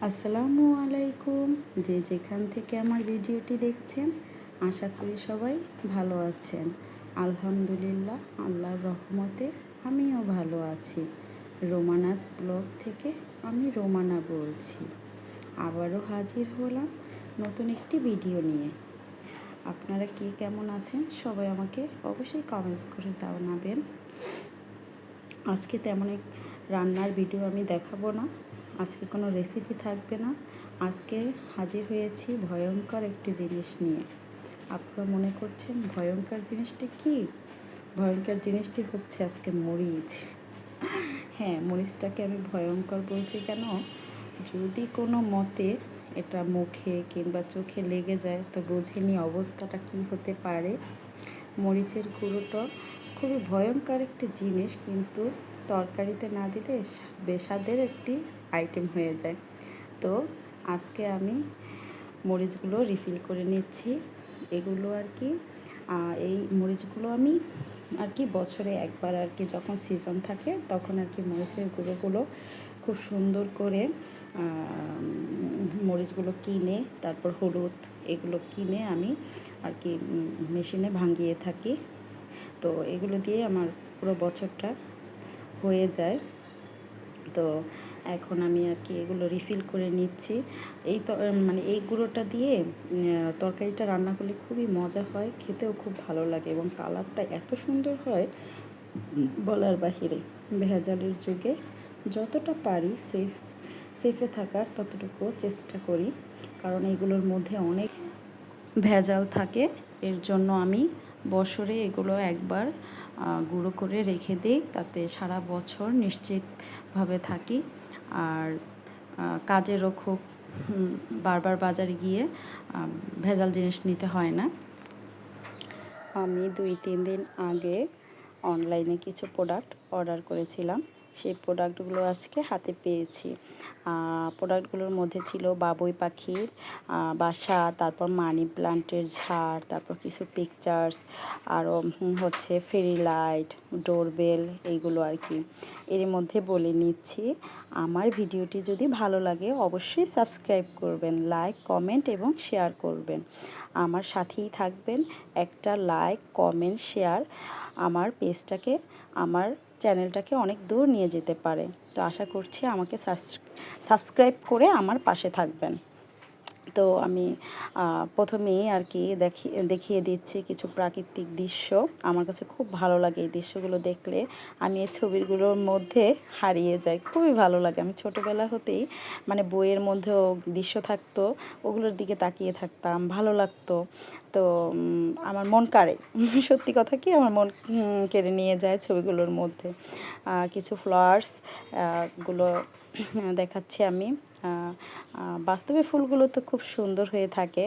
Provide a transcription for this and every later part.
আসসালামু আলাইকুম। যে যেখান থেকে আমার ভিডিওটি দেখছেন, আশা করি সবাই ভালো আছেন। আলহামদুলিল্লাহ, আল্লাহর রহমতে আমিও ভালো আছি। রোমানাস ব্লগ থেকে আমি রোমানা বলছি। আবারও হাজির হলাম নতুন একটি ভিডিও নিয়ে। আপনারা কে কেমন আছেন সবাই আমাকে অবশ্যই কমেন্টস করে জানাবেন। আজকে তেমন এক রান্নার ভিডিও আমি দেখাবো না, আজকে কোনো রেসিপি থাকবে না। আজকে হাজির হয়েছি ভয়ঙ্কর একটি জিনিস নিয়ে। আপনারা মনে করছেন ভয়ঙ্কর জিনিসটি কি? ভয়ঙ্কর জিনিসটি হচ্ছে আজকে মরিচ। হ্যাঁ, মরিচটাকে আমি ভয়ঙ্কর বলছি কেন? যদি কোনো মতে এটা মুখে কিংবা চোখে লেগে যায় তো বুঝে অবস্থাটা কি হতে পারে। মরিচের গুঁড়োটা খুবই ভয়ঙ্কর একটি জিনিস, কিন্তু তরকারিতে না দিলে বেস্বাদের একটি আইটেম হয়ে যায়। তো আজকে আমি মরিচগুলো রিফিল করে নিচ্ছি। এগুলো আর কি এই মরিচগুলো আমি আর কি বছরে একবার আর কি যখন সিজন থাকে তখন আর কি মরিচের গুঁড়োগুলো খুব সুন্দর করে মরিচগুলো কিনে, তারপর হলুদ এগুলো কিনে আমি আর কি মেশিনে ভাঙিয়ে থাকি। তো এগুলো দিয়ে আমার পুরো বছরটা হয়ে যায়। তো এখন আমি আর কি এগুলো রিফিল করে নিচ্ছি। এই তো মানে এই গুঁড়োটা দিয়ে তরকারিটা রান্না করলে খুবই মজা হয়, খেতেও খুব ভালো লাগে এবং কালারটা এত সুন্দর হয় বলার বাহিরে। ভেজালের যুগে যতটা পারি সেফে থাকার ততটুকু চেষ্টা করি, কারণ এগুলোর মধ্যে অনেক ভেজাল থাকে। এর জন্য আমি বছরে এগুলো একবার গুঁড়ো করে রেখে দিই, তাতে সারা বছর নিশ্চিতভাবে থাকি। আর কাজেরও খুব বারবার বাজারে গিয়ে ভেজাল জিনিস নিতে হয় না। আমি 2-3 দিন আগে অনলাইনে কিছু প্রোডাক্ট অর্ডার করেছিলাম, সেই প্রোডাক্টগুলো আজকে হাতে পেয়েছি। প্রোডাক্টগুলোর মধ্যে ছিল বাবুই পাখির বাসা, তারপর মানি প্লান্টের ঝাড়, তারপর কিছু পিকচার্স, আরও হচ্ছে ফেরি লাইট, ডোরবেল, এইগুলো আর কি। এর মধ্যে বলে নিচ্ছি, আমার ভিডিওটি যদি ভালো লাগে অবশ্যই সাবস্ক্রাইব করবেন, লাইক, কমেন্ট এবং শেয়ার করবেন। আমার সাথেই থাকবেন। একটা লাইক, কমেন্ট, শেয়ার আমার পেজটাকে, আমার চ্যানেলটাকে অনেক দূর নিয়ে যেতে পারে। তো আশা করছি আমাকে সাবস্ক্রাইব করে আমার পাশে থাকবেন। তো আমি প্রথমেই আর কি দেখিয়ে দিচ্ছি কিছু প্রাকৃতিক দৃশ্য। আমার কাছে খুব ভালো লাগে এই দৃশ্যগুলো দেখলে। আমি এই ছবিগুলোর মধ্যে হারিয়ে যাই, খুবই ভালো লাগে। আমি ছোটোবেলা হতেই মানে বইয়ের মধ্যেও দৃশ্য থাকতো, ওগুলোর দিকে তাকিয়ে থাকতাম, ভালো লাগতো। তো আমার মন কাড়ে, সত্যি কথা কি আমার মন কেড়ে নিয়ে যায় ছবিগুলোর মধ্যে। কিছু ফ্লাওয়ার্স গুলো দেখাচ্ছি আমি। বাস্তবে ফুলগুলো তো খুব সুন্দর হয়ে থাকে,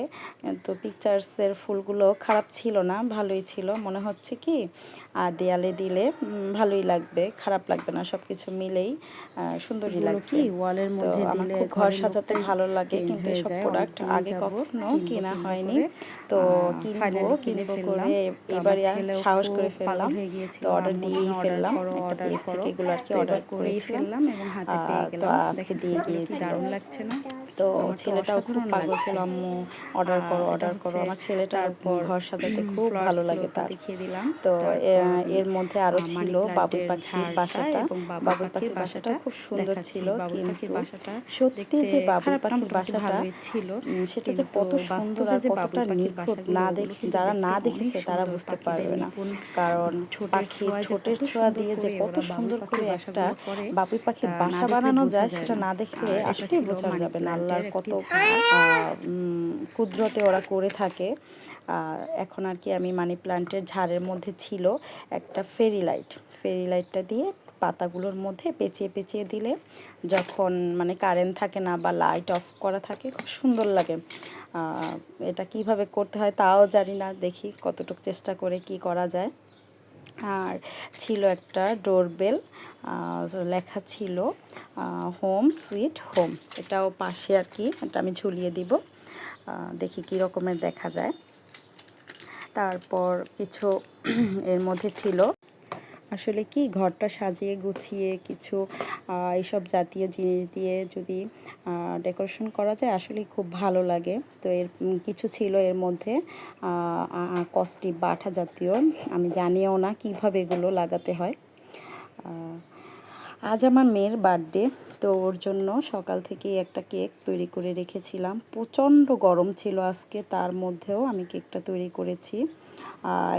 তো পিকচার্সের ফুলগুলো খারাপ ছিল না, ভালোই ছিল। মনে হচ্ছে কি দেয়ালে দিলে ভালোই লাগবে, খারাপ লাগবে না, সব কিছু মিলেই সুন্দরই লাগবে। কি ওয়ালের মধ্যে দিলে খুব ঘর সাজাতে ভালো লাগে, কিন্তু এসব প্রোডাক্ট আগে কখনো কেনা হয়নি। তো কিনবো করে এবারে সাহস করে ফেললাম, তো অর্ডার দিয়েই ফেললাম। একটা পেজ থেকে এগুলো আর কি অর্ডার করেই ফেললাম এবং হাতে পেয়ে গেলাম। তো আজকে দিয়ে গিয়েছিল, দারুণ লাগছে না? তো ছেলেটাও খুব পাগল ছিল, আম্মু অর্ডার করো অর্ডার করো। আমার ছেলেটার ঘর সাজাতে খুব ভালো লাগে, তার দেখিয়ে দিলাম। তো এর মধ্যে আরও ছিল বাবুই পাখির বাসাটা। বাবুই পাখির বাসাটা খুব সুন্দর ছিল, কিন্তু সত্যি যে বাবুই পাখির বাসাটা ছিল সেটা যে কত সুন্দর আর কতটা নিখুঁত, যারা না দেখেছে তারা বুঝতে পারবে না। কারণ পাখির ঠোঁটের ছোঁয়া দিয়ে যে কত সুন্দর করে একটা বাবুই পাখির বাসা বানানো যায় সেটা না দেখলে আসলেই বোঝা যাবে না আল্লাহর কত কুদরতে ওরা করে থাকে। এখন আর কি আমি মানি প্লান্টের ঝাড়ের মধ্যে ছিল একটা ফেরি লাইটটা দিয়ে পাতাগুলোর মধ্যে পেঁচিয়ে পেঁচিয়ে দিলে যখন মানে কারেন্ট থাকে না বা লাইট অফ করা থাকে খুব সুন্দর লাগে। এটা কিভাবে করতে হয় তাও জানি না, দেখি কতটুকু চেষ্টা করে কি করা যায়। আর ছিল একটা ডোরবেল, লেখা ছিল হোম সুইট হোম, এটাও পাশে আর কি, এটা আমি ঝুলিয়ে দিব, দেখি কী রকমের দেখা যায়। তারপর কিছু এর মধ্যে ছিল আসলে কি ঘরটা সাজিয়ে গুছিয়ে কিছু এইসব জাতীয় জিনিস দিয়ে যদি ডেকোরেশন করা যায় আসলে খুব ভালো লাগে। তো এর কিছু ছিল এর মধ্যে কস্টিপ বা আঠা জাতীয়, আমি জানিও না কিভাবে এগুলো লাগাতে হয়। আজ আমার মেয়ের বার্থডে, তো ওর জন্য সকাল থেকেই একটা কেক তৈরি করে রেখেছিলাম। প্রচণ্ড গরম ছিল আজকে, তার মধ্যেও আমি কেকটা তৈরি করেছি।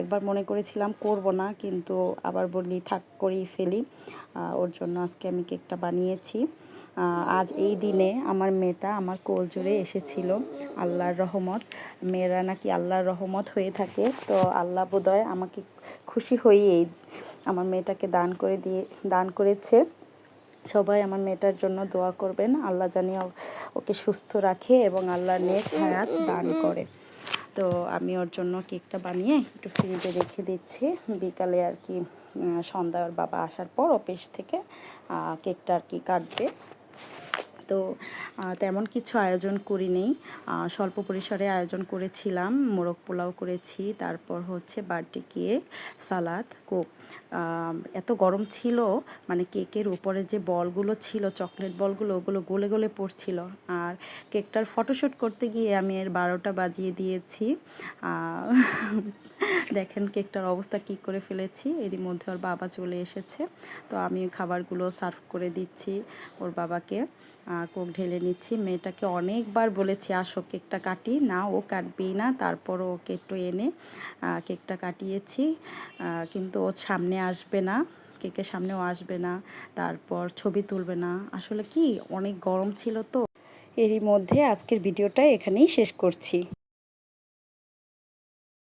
একবার মনে করেছিলাম করব না, কিন্তু আবার বলি থাক করেই ফেলি। ওর জন্য আজকে আমি কেকটা বানিয়েছি। আজ এই দিনে আমার মেয়েটা আমার কোল জুড়ে এসেছিল। আল্লাহর রহমত, মেয়েরা নাকি আল্লাহর রহমত হয়ে থাকে। তো আল্লাহ বোধহয় আমাকে খুশি হয়েই আমার মেয়েটাকে দান করেছে। সবাই আমার মেয়েটার জন্য দোয়া করবেন, আল্লাহ জানি ওকে সুস্থ রাখে এবং আল্লাহ নেক হায়াত দান করে। তো আমি ওর জন্য কেকটা বানিয়ে একটু ফ্রিজে রেখে দিচ্ছি। বিকালে আর কি সন্ধ্যার বাবা আসার পর অফিস থেকে কেকটা আর কি কাটবে। তো তেমন কিছু আয়োজন করিনি, স্বল্প পরিসরে আয়োজন করেছিলাম। মোরগ পোলাও করেছি, তারপর হচ্ছে বার্থডে কেক, সালাদ, কোক। এত গরম ছিল, মানে কেকের উপরে যে বলগুলো ছিল, চকলেট বলগুলো, ওগুলো গলে গলে পড়ছিল। আর কেকটার ফটোশ্যুট করতে গিয়ে আমি এর 12টা বাজিয়ে দিয়েছি। দেখেন কেকটার অবস্থা কি করে ফেলেছি। এরই মধ্যে ওর বাবা চলে এসেছে, তো আমি খাবারগুলো সার্ভ করে দিচ্ছি ওর বাবাকে। কোক ঢেলে নিচ্ছি। মেয়েটাকে অনেকবার বলেছি আসো কেকটা কাটি, না ও কাটবেই না। তারপরও ওকে একটু এনে কেকটা কাটিয়েছি, কিন্তু ও সামনে আসবে না, কেকের সামনেও আসবে না, তারপর ছবি তুলবে না। আসলে কি অনেক গরম ছিল তো। এরই মধ্যে আজকের ভিডিওটা এখানেই শেষ করছি।